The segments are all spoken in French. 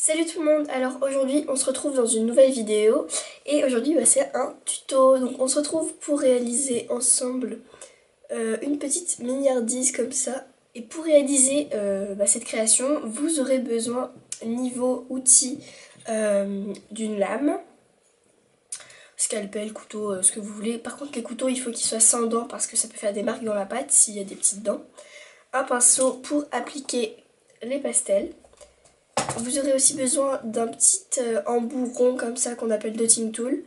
Salut tout le monde, alors aujourd'hui on se retrouve dans une nouvelle vidéo et aujourd'hui c'est un tuto. Donc on se retrouve pour réaliser ensemble une petite milliardise comme ça. Et pour réaliser cette création, vous aurez besoin niveau outil d'une lame, scalpel, couteau, ce que vous voulez. Par contre les couteaux il faut qu'ils soient sans dents parce que ça peut faire des marques dans la pâte s'il y a des petites dents. Un pinceau pour appliquer les pastels. Vous aurez aussi besoin d'un petit embout rond comme ça qu'on appelle dotting tool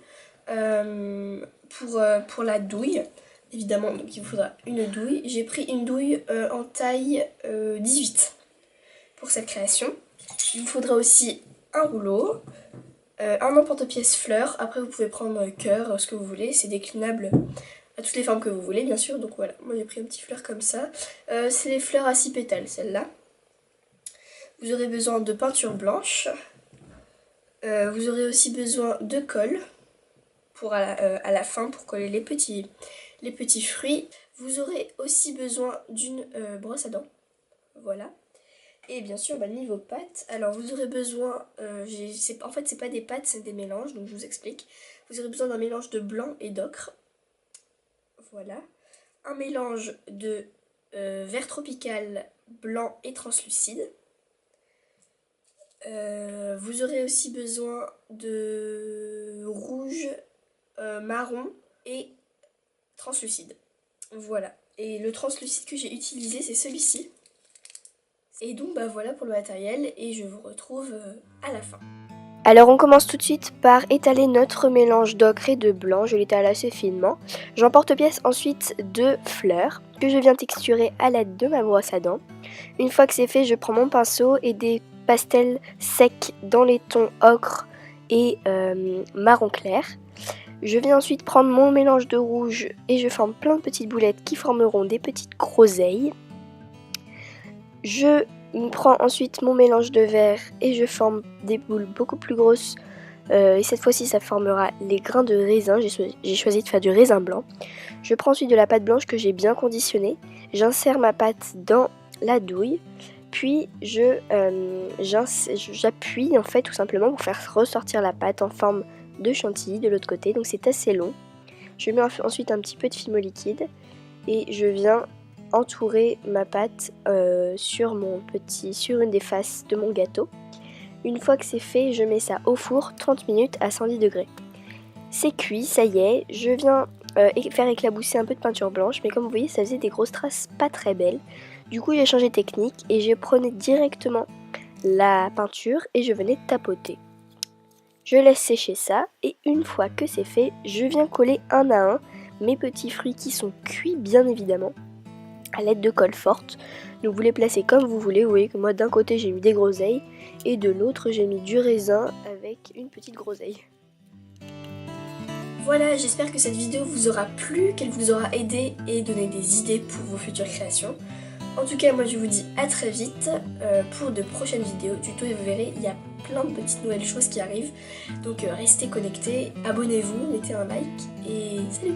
pour la douille. Évidemment, donc il vous faudra une douille. J'ai pris une douille en taille 18 pour cette création. Il vous faudra aussi un rouleau, un emporte-pièce fleurs. Après vous pouvez prendre cœur, ce que vous voulez. C'est déclinable à toutes les formes que vous voulez bien sûr. Donc voilà, moi j'ai pris un petit fleur comme ça. C'est les fleurs à 6 pétales celle-là. Vous aurez besoin de peinture blanche. Vous aurez aussi besoin de colle pour à la fin pour coller les petits fruits. Vous aurez aussi besoin d'une brosse à dents. Voilà. Et bien sûr, niveau pâte. Alors vous aurez besoin, en fait c'est pas des pâtes, c'est des mélanges, donc je vous explique. Vous aurez besoin d'un mélange de blanc et d'ocre. Voilà. Un mélange de vert tropical blanc et translucide. Vous aurez aussi besoin de rouge, marron et translucide. Voilà. Et le translucide que j'ai utilisé, c'est celui-ci. Et donc voilà pour le matériel et je vous retrouve à la fin. Alors on commence tout de suite par étaler notre mélange d'ocre et de blanc, je l'étale assez finement. J'emporte-pièce ensuite de fleurs que je viens texturer à l'aide de ma brosse à dents. Une fois que c'est fait, je prends mon pinceau et des pastels secs dans les tons ocre et marron clair. Je viens ensuite prendre mon mélange de rouge et je forme plein de petites boulettes qui formeront des petites groseilles. Je prends ensuite mon mélange de vert et je forme des boules beaucoup plus grosses. Et cette fois-ci, ça formera les grains de raisin. J'ai choisi de faire du raisin blanc. Je prends ensuite de la pâte blanche que j'ai bien conditionnée. J'insère ma pâte dans la douille. Puis j'appuie en fait tout simplement pour faire ressortir la pâte en forme de chantilly de l'autre côté. Donc c'est assez long. Je mets ensuite un petit peu de fimo liquide et je viens entourer ma pâte sur une des faces de mon gâteau. Une fois que c'est fait, je mets ça au four 30 minutes à 110 degrés. C'est cuit, ça y est, je viens faire éclabousser un peu de peinture blanche, mais comme vous voyez, ça faisait des grosses traces pas très belles. Du coup, j'ai changé de technique et je prenais directement la peinture et je venais tapoter. Je laisse sécher ça et une fois que c'est fait, je viens coller un à un mes petits fruits qui sont cuits bien évidemment à l'aide de colle forte. Donc vous les placez comme vous voulez. Vous voyez que moi d'un côté j'ai mis des groseilles et de l'autre j'ai mis du raisin avec une petite groseille. Voilà, j'espère que cette vidéo vous aura plu, qu'elle vous aura aidé et donné des idées pour vos futures créations. En tout cas, moi je vous dis à très vite pour de prochaines vidéos, tutos, et vous verrez, il y a plein de petites nouvelles choses qui arrivent. Donc restez connectés, abonnez-vous, mettez un like et salut!